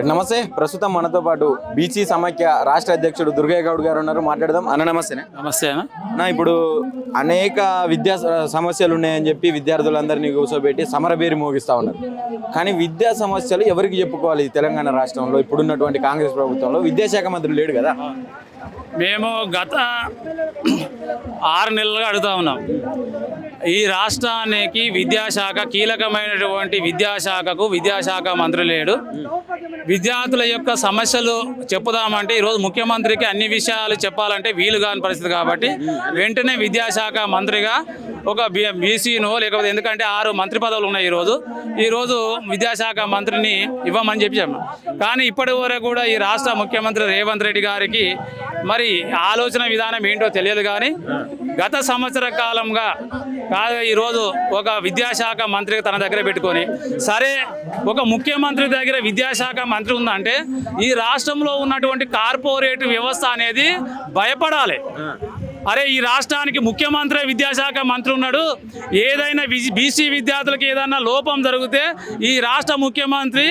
నమస్తే. ప్రస్తుతం మనతో పాటు బీసీ సమైక్య రాష్ట్ర అధ్యక్షుడు దుర్గయ్య గౌడ్ గారు ఉన్నారు. మాట్లాడదాం. అన్న నమస్తేనే. నమస్తే అన్న. నా ఇప్పుడు అనేక విద్యా సమస్యలు ఉన్నాయని చెప్పి విద్యార్థులందరినీ కూర్చోబెట్టి సమరబేరి మోగిస్తూ ఉన్నారు. కానీ విద్యా సమస్యలు ఎవరికి చెప్పుకోవాలి? తెలంగాణ రాష్ట్రంలో ఇప్పుడున్నటువంటి కాంగ్రెస్ ప్రభుత్వంలో విద్యాశాఖ మంత్రి లేడు కదా. మేము గత 6 నెలలుగా అడుగుతా ఉన్నాం. ఈ రాష్ట్రానికి విద్యాశాఖ కీలకమైనటువంటి విద్యాశాఖ మంత్రి లేడు. విద్యార్థుల యొక్క సమస్యలు చెప్పుదామంటే ఈరోజు ముఖ్యమంత్రికి అన్ని విషయాలు చెప్పాలంటే వీలు కాని పరిస్థితి కాబట్టి వెంటనే విద్యాశాఖ మంత్రిగా ఒక బీసీనో లేకపోతే ఎందుకంటే 6 మంత్రి పదవులు ఉన్నాయి ఈరోజు విద్యాశాఖ మంత్రిని ఇవ్వమని చెప్పాము. కానీ ఇప్పటి వరకు కూడా ఈ రాష్ట్ర ముఖ్యమంత్రి రేవంత్ రెడ్డి గారికి మరి ఆలోచన విధానం ఏంటో తెలియదు. కానీ గత సంవత్సర కాలంగా ఈరోజు ఒక విద్యాశాఖ మంత్రి తన దగ్గర పెట్టుకొని, సరే ఒక ముఖ్యమంత్రి దగ్గర విద్యాశాఖ మంత్రి ఉందంటే ఈ రాష్ట్రంలో ఉన్నటువంటి కార్పొరేట్ వ్యవస్థ అనేది భయపడాలి. అరే ఈ రాష్ట్రానికి ముఖ్యమంత్రి విద్యాశాఖ మంత్రి ఉన్నాడు, ఏదైనా బీసీ విద్యార్థులకు ఏదైనా లోపం జరిగితే ఈ రాష్ట్ర ముఖ్యమంత్రి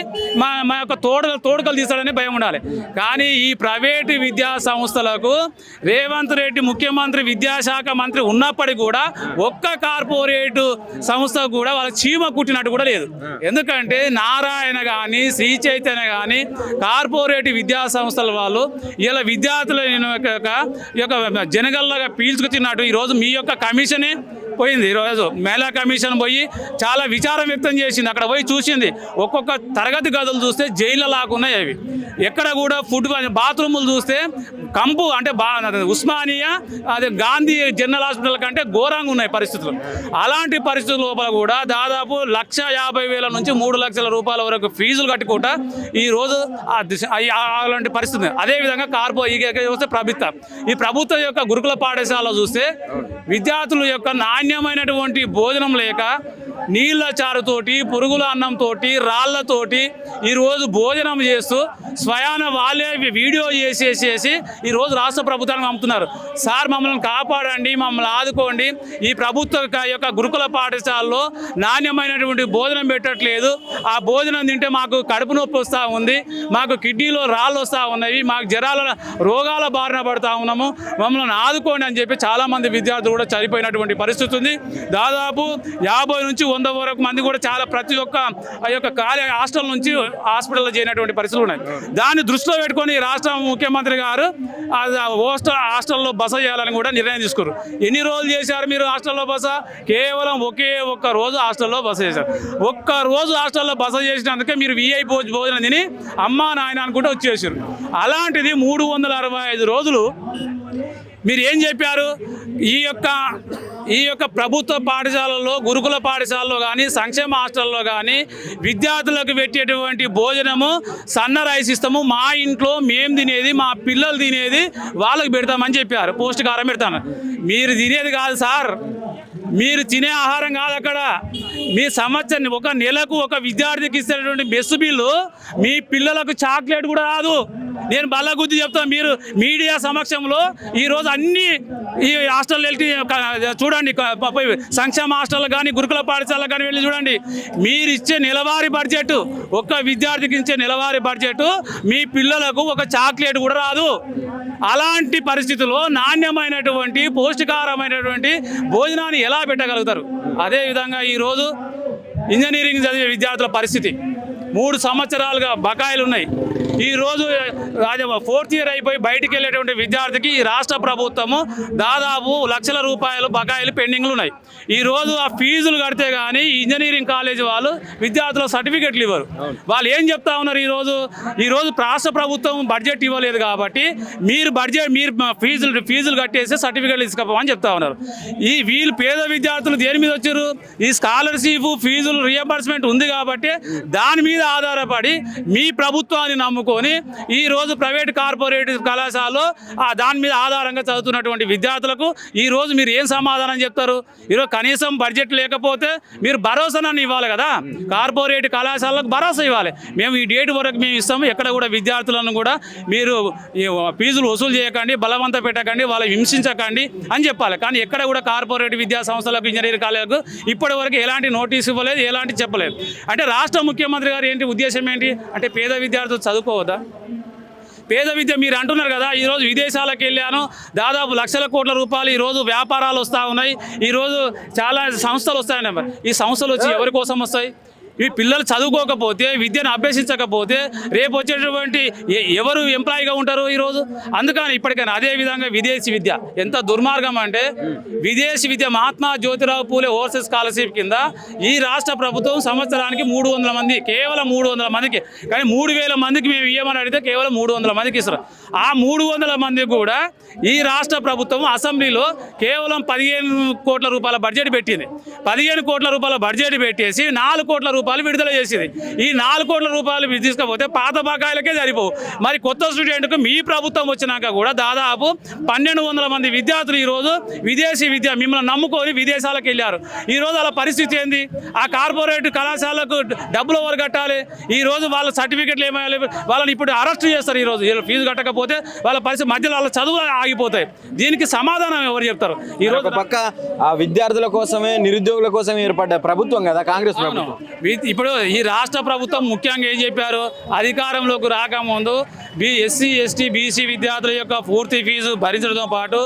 మా యొక్క తోడుకలు తీస్తాడని భయం ఉండాలి. కానీ ఈ ప్రైవేటు విద్యా సంస్థలకు రేవంత్ రెడ్డి ముఖ్యమంత్రి విద్యాశాఖ మంత్రి ఉన్నప్పటికీ కూడా ఒక్క కార్పొరేటు సంస్థ కూడా వాళ్ళ చీమ కుట్టినట్టు కూడా లేదు. ఎందుకంటే నారాయణ కానీ శ్రీ చైతన్య కానీ కార్పొరేట్ విద్యా సంస్థల వాళ్ళు ఇలా విద్యార్థుల యొక్క జనగల్ల పీల్చుకు తిన్నట్టు ఈరోజు మీ యొక్క కమిషనే పోయింది. ఈరోజు మేళా కమిషన్ పోయి చాలా విచారం వ్యక్తం చేసింది. అక్కడ పోయి చూసింది, ఒక్కొక్క తరగతి గదులు చూస్తే జైళ్ళ లాగున్నాయి. అవి ఎక్కడ కూడా బాత్రూములు చూస్తే కంపు అంటే ఉస్మానియా అదే గాంధీ జనరల్ హాస్పిటల్ కంటే ఘోరంగా ఉన్నాయి పరిస్థితులు. అలాంటి పరిస్థితుల లోపల కూడా దాదాపు 1,50,000 నుంచి 3 లక్షల రూపాయల వరకు ఫీజులు కట్టుకుంటా ఈరోజు అలాంటి పరిస్థితి. అదేవిధంగా ఈ ప్రభుత్వం యొక్క గురుకుల పాఠశాల చూస్తే విద్యార్థుల యొక్క నాణ్యమైనటువంటి భోజనం లేక నీళ్ళ చారుతోటి పురుగుల అన్నంతోటి రాళ్లతోటి ఈరోజు భోజనం చేస్తూ స్వయాన వాళ్ళే వీడియో చేసేసి ఈరోజు రాష్ట్ర ప్రభుత్వానికి పంపుతున్నారు. సార్ మమ్మల్ని కాపాడండి, మమ్మల్ని ఆదుకోండి, ఈ ప్రభుత్వ యొక్క గురుకుల పాఠశాలలో నాణ్యమైనటువంటి భోజనం పెట్టట్లేదు, ఆ భోజనం తింటే మాకు కడుపు నొప్పి వస్తూ ఉంది, మాకు కిడ్నీలో రాళ్ళు వస్తూ ఉన్నాయి, మాకు రోగాల బారిన పడుతూ ఉన్నాము, మమ్మల్ని ఆదుకోండి అని చెప్పి చాలామంది విద్యార్థులు కూడా చనిపోయినటువంటి పరిస్థితి ఉంది. దాదాపు 50 నుంచి 100 వరకు మంది కూడా చాలా ప్రతి ఒక్క ఆ యొక్క హాస్టల్ నుంచి హాస్పిటల్లో చేరినటువంటి పరిస్థితులు ఉన్నాయి. దాన్ని దృష్టిలో పెట్టుకొని రాష్ట్ర ముఖ్యమంత్రి గారు హాస్టల్లో బస చేయాలని కూడా నిర్ణయం తీసుకున్నారు. ఎన్ని రోజులు చేశారు మీరు హాస్టల్లో బస? కేవలం ఒక్క రోజు హాస్టల్లో బస చేశారు. ఒక్క రోజు హాస్టల్లో బస చేసినందుకే మీరు విఐ భోజనం తిని అమ్మా నాయన అనుకుంటూ వచ్చేసారు. అలాంటిది 365 రోజులు మీరు ఏం చెప్పారు? ఈ యొక్క ప్రభుత్వ పాఠశాలల్లో గురుకుల పాఠశాలలో కానీ సంక్షేమ హాస్టల్లో కానీ విద్యార్థులకు పెట్టేటువంటి భోజనము సన్న రైస్ ఇస్తాము, మా ఇంట్లో మేము తినేది మా పిల్లలు తినేది వాళ్ళకి పెడతామని చెప్పారు, పౌష్టికాహారం పెడతాను. మీరు తినేది కాదు సార్, మీరు తినే ఆహారం కాదు. అక్కడ మీ సంవత్సరం ఒక నెలకు ఒక విద్యార్థికి ఇస్తున్నటువంటి మెస్సు బిల్లు మీ పిల్లలకు చాక్లెట్ కూడా రాదు. నేను బల్లగుద్ది చెప్తాను. మీరు మీడియా సమక్షంలో ఈరోజు అన్ని ఈ హాస్టల్ వెళ్ళి చూడండి, సంక్షేమ హాస్టల్ కానీ గురుకుల పాఠశాల కానీ వెళ్ళి చూడండి. మీరు ఇచ్చే నెలవారీ బడ్జెట్, ఒక్క విద్యార్థికి ఇచ్చే నెలవారీ బడ్జెట్ మీ పిల్లలకు ఒక చాక్లెట్ కూడా రాదు. అలాంటి పరిస్థితుల్లో నాణ్యమైనటువంటి పౌష్టికారమైనటువంటి భోజనాన్ని ఎలా పెట్టగలుగుతారు? అదేవిధంగా ఈరోజు ఇంజనీరింగ్ చదివే విద్యార్థుల పరిస్థితి 3 సంవత్సరాలుగా బకాయిలు ఉన్నాయి. ఈరోజు 4th ఇయర్ అయిపోయి బయటికి వెళ్ళేటువంటి విద్యార్థికి ఈ రాష్ట్ర ప్రభుత్వము దాదాపు లక్షల రూపాయలు బకాయిలు పెండింగ్లు ఉన్నాయి. ఈరోజు ఆ ఫీజులు కడితే కానీ ఇంజనీరింగ్ కాలేజీ వాళ్ళు విద్యార్థుల సర్టిఫికెట్లు ఇవ్వరు. వాళ్ళు ఏం చెప్తా ఉన్నారు? ఈరోజు రాష్ట్ర ప్రభుత్వం బడ్జెట్ ఇవ్వలేదు కాబట్టి మీరు ఫీజులు కట్టేసి సర్టిఫికెట్లు తీసుకోమని చెప్తా ఉన్నారు. వీళ్ళు పేద విద్యార్థులు దేని మీద వచ్చారు? ఈ స్కాలర్షిప్ ఫీజులు రియంబర్స్మెంట్ ఉంది కాబట్టి దాని మీద ఆధారపడి మీ ప్రభుత్వాన్ని నమ్ముకొని ఈరోజు ప్రైవేట్ కార్పొరేట్ కళాశాలలో దాని మీద ఆధారంగా చదువుతున్నటువంటి విద్యార్థులకు ఈరోజు మీరు ఏం సమాధానం చెప్తారు? ఈరోజు కనీసం బడ్జెట్ లేకపోతే మీరు భరోసాను ఇవ్వాలి కదా, కార్పొరేట్ కళాశాలకు భరోసా ఇవ్వాలి. మేము ఈ డేట్ వరకు మేము ఇస్తాము, ఎక్కడ కూడా విద్యార్థులను కూడా మీరు ఫీజులు వసూలు చేయకండి, బలవంత పెట్టకండి, వాళ్ళని హింసించకండి అని చెప్పాలి. కానీ ఎక్కడ కూడా కార్పొరేట్ విద్యా సంస్థలకు ఇంజనీరింగ్ కాలేజీలకు ఇప్పటి వరకు ఎలాంటి నోటీసు ఇవ్వలేదు, ఎలాంటి చెప్పలేదు. అంటే రాష్ట్ర ముఖ్యమంత్రి గారు ఏంటి ఉద్దేశం ఏంటి అంటే పేద విద్యార్థులు చదువుకోవద్దా? పేద విద్య మీరు అంటున్నారు కదా, ఈరోజు విదేశాలకు వెళ్ళాను, దాదాపు లక్షల కోట్ల రూపాయలు ఈరోజు వ్యాపారాలు వస్తూ ఉన్నాయి, ఈరోజు చాలా సంస్థలు వస్తాయి. ఈ సంస్థలు వచ్చి ఎవరి కోసం వస్తాయి? ఈ పిల్లలు చదువుకోకపోతే, విద్యను అభ్యసించకపోతే రేపు వచ్చేటువంటి ఎవరు ఎంప్లాయీగా ఉంటారు ఈరోజు? అందుకని ఇప్పటికైనా అదే విధంగా విదేశీ విద్య ఎంత దుర్మార్గం అంటే, విదేశీ విద్య మహాత్మా జ్యోతిరావు పూలే ఓవర్సీస్ స్కాలర్షిప్ కింద ఈ రాష్ట్ర ప్రభుత్వం సంవత్సరానికి 300 మంది, కేవలం 300 మందికి, కానీ 3000 మందికి మేము ఇవ్వమని అడిగితే కేవలం 300 మందికి ఇస్తారు. ఆ 300 మందికి కూడా ఈ రాష్ట్ర ప్రభుత్వం అసెంబ్లీలో కేవలం 15 కోట్ల రూపాయల బడ్జెట్ పెట్టింది. 15 కోట్ల రూపాయల బడ్జెట్ పెట్టేసి 4 కోట్ల రూపాయలు విడుదల చేసేది. ఈ 4 కోట్ల రూపాయలు తీసుకపోతే పాత బకాయిలకే సరిపోవు. మరి కొత్త స్టూడెంట్కు మీ ప్రభుత్వం వచ్చినాక కూడా దాదాపు 1200 మంది విద్యార్థులు ఈరోజు విదేశీ విద్య మిమ్మల్ని నమ్ముకొని విదేశాలకు వెళ్ళారు. ఈరోజు వాళ్ళ పరిస్థితి ఏంది? ఆ కార్పొరేట్ కళాశాలకు డబ్బులు ఎవరు కట్టాలి? ఈరోజు వాళ్ళ సర్టిఫికెట్లు ఏమయ్యాలి? వాళ్ళని ఇప్పుడు అరెస్ట్ చేస్తారు. ఈరోజు ఫీజు కట్టకపోతే వాళ్ళ పరిస్థితి మధ్యలో వాళ్ళ చదువులు ఆగిపోతాయి. దీనికి సమాధానం ఎవరు చెప్తారు? ఈరోజు ఒక పక్క ఆ విద్యార్థుల కోసమే, నిరుద్యోగుల కోసం ఏర్పడ్డ ప్రభుత్వం కదా కాంగ్రెస్ ప్రభుత్వం. ఇప్పుడు ఈ రాష్ట్ర ప్రభుత్వం ముఖ్యంగా ఏం చెప్పారు? అధికారంలోకి రాకముందు ఎస్సీ ఎస్టీ బీసీ విద్యార్థుల యొక్క పూర్తి ఫీజు భరించడంతో పాటు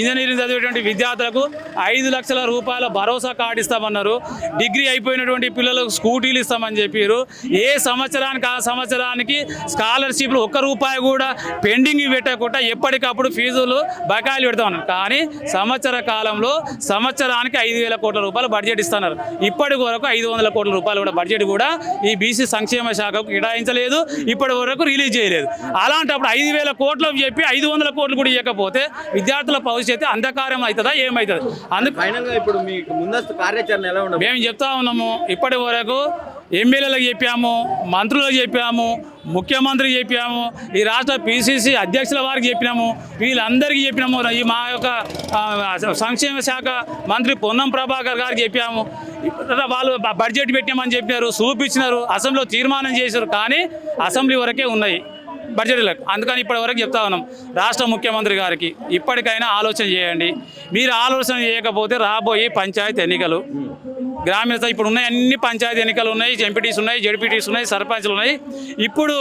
ఇంజనీరింగ్ చదివేటువంటి విద్యార్థులకు 5 లక్షల రూపాయల భరోసా కార్డు ఇస్తామన్నారు. డిగ్రీ అయిపోయినటువంటి పిల్లలకు స్కూటీలు ఇస్తామని చెప్పారు. ఏ సంవత్సరానికి ఆ సంవత్సరానికి స్కాలర్షిప్లు ₹1 కూడా పెండింగ్ పెట్టకుండా ఎప్పటికప్పుడు ఫీజులు బకాయిలు పెడతామన్నారు. కానీ సంవత్సర కాలంలో సంవత్సరానికి 5,000 కోట్ల రూపాయలు బడ్జెట్ ఇస్తున్నారు. ఇప్పటి వరకు 500 కోట్ల రూపాయలు కూడా బడ్జెట్ కూడా ఈ బీసీ సంక్షేమ శాఖకు కేటాయించలేదు, ఇప్పటి వరకు రిలీజ్ చేయలేదు. అలాంటప్పుడు 5,000 కోట్లు చెప్పి 500 కోట్లు కూడా ఇవ్వకపోతే విద్యార్థుల భవిష్యత్తు అంధకారం అవుతుందా? ఏమవుతుంది? అందుకు ఫైనల్గా ఇప్పుడు మీకు ముందస్తు కార్యాచరణ ఎలా ఉండదు? మేము చెప్తా ఉన్నాము, ఇప్పటి వరకు ఎమ్మెల్యేలకు చెప్పాము, మంత్రులకు చెప్పాము, ముఖ్యమంత్రికి చెప్పాము, ఈ రాష్ట్ర పిసిసి అధ్యక్షుల వారికి చెప్పినాము, వీళ్ళందరికీ చెప్పినాము. ఈ మా యొక్క సంక్షేమ శాఖ మంత్రి పొన్నం ప్రభాకర్ గారికి చెప్పాము. వాళ్ళు బడ్జెట్ పెట్టామని చెప్పినారు, చూపించినారు, అసెంబ్లీలో తీర్మానం చేశారు, కానీ అసెంబ్లీ వరకే ఉన్నాయి బడ్జెట్లకు. అందుకని ఇప్పటి వరకు చెప్తా ఉన్నాం రాష్ట్ర ముఖ్యమంత్రి గారికి, ఇప్పటికైనా ఆలోచన చేయండి. మీరు ఆలోచన చేయకపోతే రాబోయే పంచాయతీ ఎన్నికలు, గ్రామీణ ఇప్పుడు ఉన్నాయి, అన్ని పంచాయతీ ఎన్నికలు ఉన్నాయి, ఎంపీటీస్ ఉన్నాయి, జెడ్పీటీస్ ఉన్నాయి, సర్పంచ్లు ఉన్నాయి. ఇప్పుడు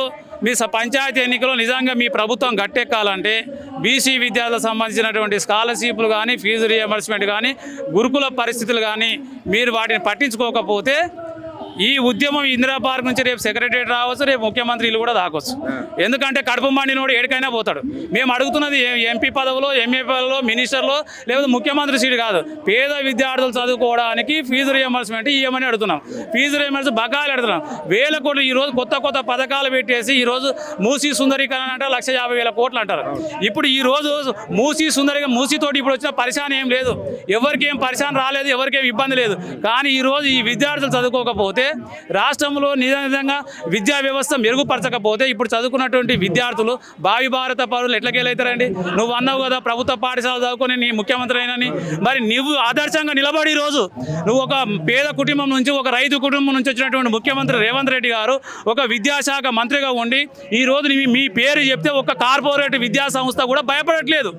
మీ పంచాయతీ ఎన్నికల్లో నిజంగా మీ ప్రభుత్వం గట్టెక్కాలంటే బీసీ విద్యార్థులకు సంబంధించినటువంటి స్కాలర్షిప్లు కానీ, ఫీజు రియంబర్స్మెంట్ కానీ, గురుకుల పరిస్థితులు కానీ మీరు వాటిని పట్టించుకోకపోతే ఈ ఉద్యమం ఇందిరా పార్క్ నుంచి రేపు సెక్రటరియట్ రావచ్చు, రేపు ముఖ్యమంత్రులు కూడా దాకొచ్చు. ఎందుకంటే కడుపు మండినోడు ఎక్కడికైనా పోతాడు. మేము అడుగుతున్నది ఎంపీ పదవులో, ఎంఏ పదవులో, మినిస్టర్లో, లేకపోతే ముఖ్యమంత్రి సీటు కాదు. పేద విద్యార్థులు చదువుకోవడానికి ఫీజు రియంబర్స్మెంట్ ఇవ్వమని అడుగుతున్నాం. ఫీజు రియంబర్స్మెంట్ బకాయిలు అడుగుతున్నాం. 1000 కోట్లు ఈరోజు కొత్త పథకాలు పెట్టేసి ఈరోజు మూసీ సుందరీకరణ అంటే 1,50,000 కోట్లు అంటారు. ఇప్పుడు ఈరోజు మూసీతోటి ఇప్పుడు వచ్చిన పరిశాన్ ఏం లేదు, ఎవరికి ఏం పరిశాన్ రాలేదు, ఎవరికి ఏం ఇబ్బంది లేదు. కానీ ఈరోజు ఈ విద్యార్థులు చదువుకోకపోతే, రాష్ట్రంలో నిజంగా విద్యా వ్యవస్థ మెరుగుపరచకపోతే ఇప్పుడు చదువుకున్నటువంటి విద్యార్థులు భావి భారత పౌరులు ఎట్లకెళ్ళవుతారండి? నువ్వు అన్నావు కదా ప్రభుత్వ పాఠశాల చదువుకొని నీ ముఖ్యమంత్రి అయినని, మరి నువ్వు ఆదర్శంగా నిలబడి ఈరోజు నువ్వు ఒక పేద కుటుంబం నుంచి, ఒక రైతు కుటుంబం నుంచి వచ్చినటువంటి ముఖ్యమంత్రి రేవంత్ రెడ్డి గారు ఒక విద్యాశాఖ మంత్రిగా ఉండి ఈరోజు మీ పేరు చెప్తే ఒక కార్పొరేట్ విద్యా సంస్థ కూడా భయపడట్లేదు.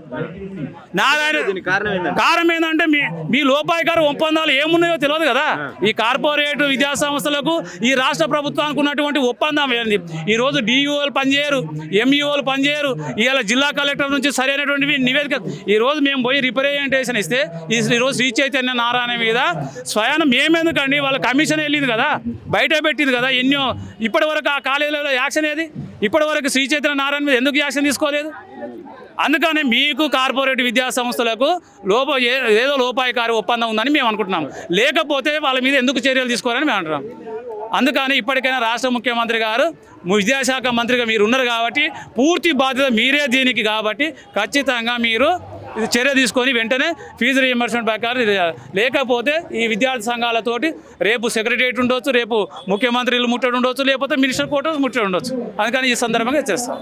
కారణం ఏంటంటే మీ లోపాయికార ఒప్పందాలు ఏమున్నాయో తెలియదు కదా. ఈ కార్పొరేట్ విద్యా సంస్థలకు ఈ రాష్ట్ర ప్రభుత్వానికి ఉన్నటువంటి ఒప్పందం ఏంది? ఈరోజు డిఈఓలు పనిచేయరు, ఎంఈఓలు పనిచేయరు. ఇవాళ జిల్లా కలెక్టర్ నుంచి సరైనటువంటి నివేదిక ఈరోజు మేము పోయి రిప్రజెంటేషన్ ఇస్తే ఈరోజు శ్రీ చైతన్య నారాయణ మీద స్వయానం మేమెందుకండి, వాళ్ళ కమిషన్ వెళ్ళింది కదా, బయట పెట్టింది కదా. ఎన్నో ఇప్పటి వరకు ఆ కాలేజీలో యాక్షన్ ఏది? ఇప్పటి వరకు శ్రీ చైతన్య నారాయణ మీద ఎందుకు యాక్షన్ తీసుకోలేదు? అందుకనే మీకు కార్పొరేట్ విద్యా సంస్థలకు ఏదో లోపాయికారి ఒప్పందం ఉందని మేము అనుకుంటున్నాం. లేకపోతే వాళ్ళ మీద ఎందుకు చర్యలు తీసుకోవాలని మేము అంటున్నాం. అందుకని ఇప్పటికైనా రాష్ట్ర ముఖ్యమంత్రి గారు విద్యాశాఖ మంత్రిగా మీరు ఉన్నారు కాబట్టి పూర్తి బాధ్యత మీరే దీనికి, కాబట్టి ఖచ్చితంగా మీరు ఇది చర్య తీసుకొని వెంటనే ఫీజు రియంబర్స్మెంట్ ప్రకారం లేకపోతే ఈ విద్యార్థి సంఘాలతోటి రేపు సెక్రటరియట్ ఉండొచ్చు, రేపు ముఖ్యమంత్రులు ముట్టడి ఉండొచ్చు, లేకపోతే మినిస్టర్ కోట ముట్టడి ఉండొచ్చు. అందుకని ఈ సందర్భంగా చేస్తాం.